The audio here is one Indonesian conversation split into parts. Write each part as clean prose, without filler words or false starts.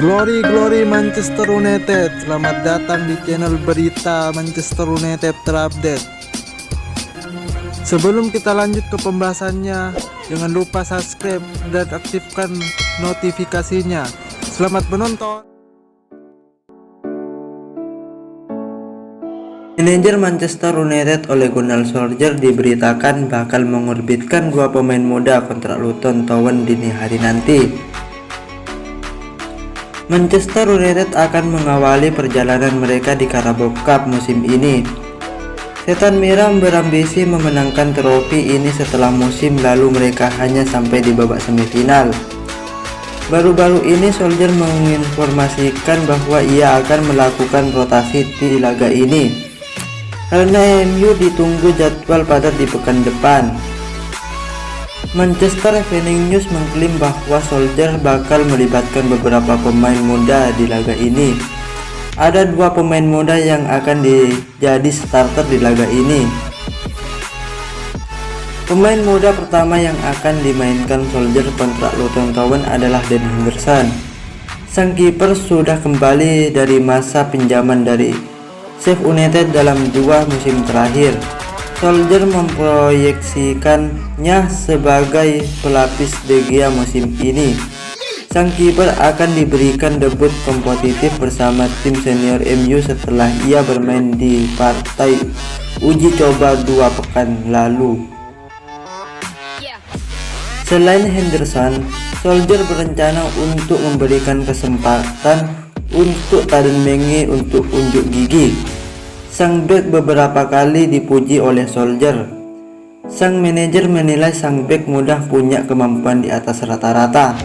Glory Manchester United, selamat datang di channel berita Manchester United terupdate. Sebelum kita lanjut ke pembahasannya, jangan lupa subscribe dan aktifkan notifikasinya. Selamat menonton. Manajer Manchester United Ole Gunnar Solskjaer diberitakan bakal mengorbitkan dua pemain muda kontrak Luton Town dini hari nanti. Manchester United akan mengawali perjalanan mereka di Carabao Cup musim ini. Setan Merah berambisi memenangkan trofi ini setelah musim lalu mereka hanya sampai di babak semifinal. Baru-baru ini Solskjaer menginformasikan bahwa ia akan melakukan rotasi di laga ini karena MU ditunggu jadwal padat di pekan depan. Manchester Evening News mengklaim bahwa Solskjaer bakal melibatkan beberapa pemain muda di laga ini. Ada dua pemain muda yang akan jadi starter di laga ini. Pemain muda pertama yang akan dimainkan Solskjaer kontrak Luton Town adalah Dan Henderson. Sang kiper sudah kembali dari masa pinjaman dari Sheffield United dalam dua musim terakhir. Solskjaer memproyeksikannya sebagai pelapis De Gea musim ini. Sang kiper akan diberikan debut kompetitif bersama tim senior MU setelah ia bermain di partai uji coba 2 pekan lalu. Selain Henderson, Solskjaer berencana untuk memberikan kesempatan untuk Tariq Lamptey untuk unjuk gigi. Sang bek beberapa kali dipuji oleh Solskjaer. Sang manajer menilai sang bek muda punya kemampuan di atas rata-rata.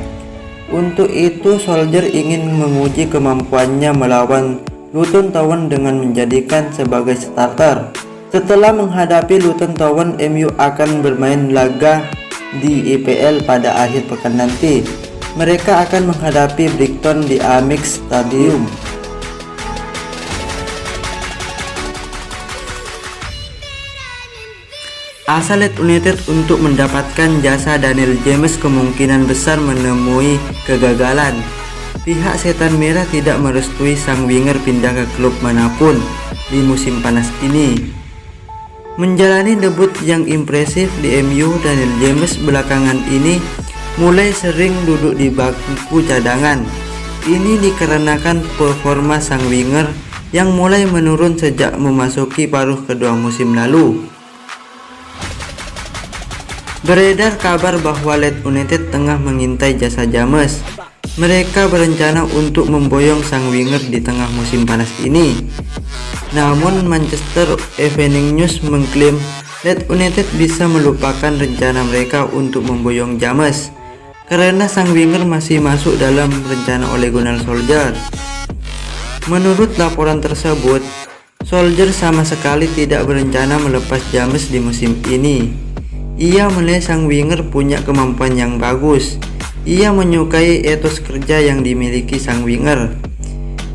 Untuk itu Solskjaer ingin menguji kemampuannya melawan Luton Town dengan menjadikan sebagai starter. Setelah menghadapi Luton Town, MU akan bermain laga di EPL pada akhir pekan nanti. Mereka akan menghadapi Brighton di Amex Stadium. Asa Leeds United untuk mendapatkan jasa Daniel James kemungkinan besar menemui kegagalan. Pihak Setan Merah tidak merestui sang winger pindah ke klub manapun di musim panas ini. Menjalani debut yang impresif di MU, Daniel James belakangan ini mulai sering duduk di bangku cadangan. Ini dikarenakan performa sang winger yang mulai menurun sejak memasuki paruh kedua musim lalu. Beredar kabar bahwa Leeds United tengah mengintai jasa James. Mereka berencana untuk memboyong sang winger di tengah musim panas ini. Namun Manchester Evening News mengklaim Leeds United bisa melupakan rencana mereka untuk memboyong James karena sang winger masih masuk dalam rencana Ole Gunnar Solskjaer. Menurut laporan tersebut, Solskjaer sama sekali tidak berencana melepas James di musim ini. Ia melihat sang winger punya kemampuan yang bagus. Ia menyukai etos kerja yang dimiliki sang winger.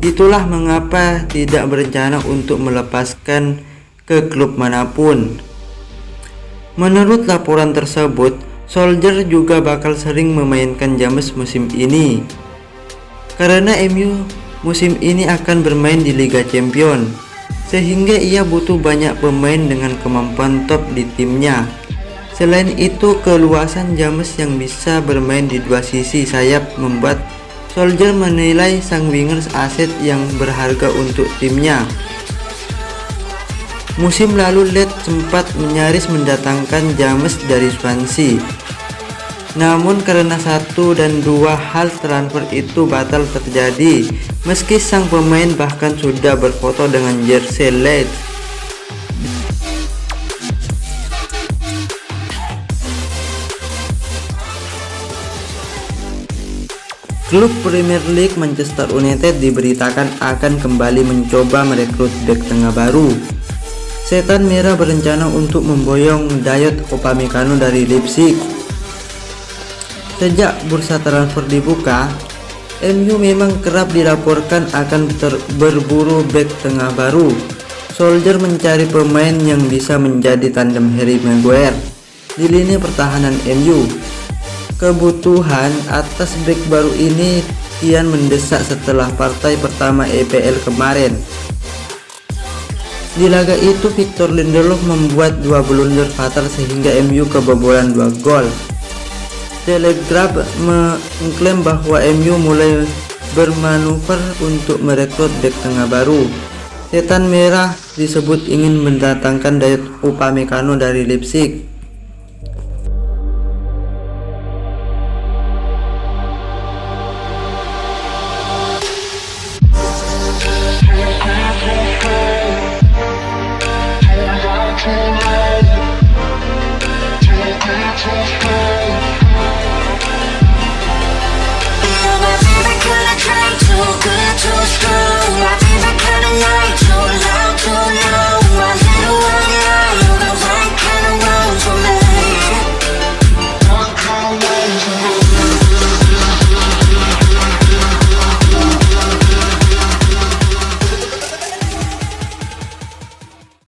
Itulah mengapa tidak berencana untuk melepaskan ke klub manapun. Menurut laporan tersebut, Solskjaer juga bakal sering memainkan James musim ini. Karena MU musim ini akan bermain di Liga Champions, sehingga ia butuh banyak pemain dengan kemampuan top di timnya. Selain itu, keluasan James yang bisa bermain di dua sisi sayap membuat Solskjaer menilai sang winger aset yang berharga untuk timnya. Musim lalu Leeds sempat nyaris mendatangkan James dari Swansea. Namun karena 1 dan 2 hal transfer itu batal terjadi, meski sang pemain bahkan sudah berfoto dengan jersey Leeds. Klub Premier League Manchester United diberitakan akan kembali mencoba merekrut bek tengah baru. Setan Merah berencana untuk memboyong Dayot Upamecano dari Leipzig. Sejak bursa transfer dibuka, MU memang kerap dilaporkan akan berburu bek tengah baru. Solskjaer mencari pemain yang bisa menjadi tandem Harry Maguire di lini pertahanan MU. Kebutuhan atas bek baru ini kian mendesak setelah partai pertama EPL kemarin. Di laga itu Victor Lindelof membuat 2 blunder fatal sehingga MU kebobolan 2 gol. Telegraph mengklaim bahwa MU mulai bermanuver untuk merekrut bek tengah baru. Setan Merah disebut ingin mendatangkan Dayot Upamecano dari Leipzig.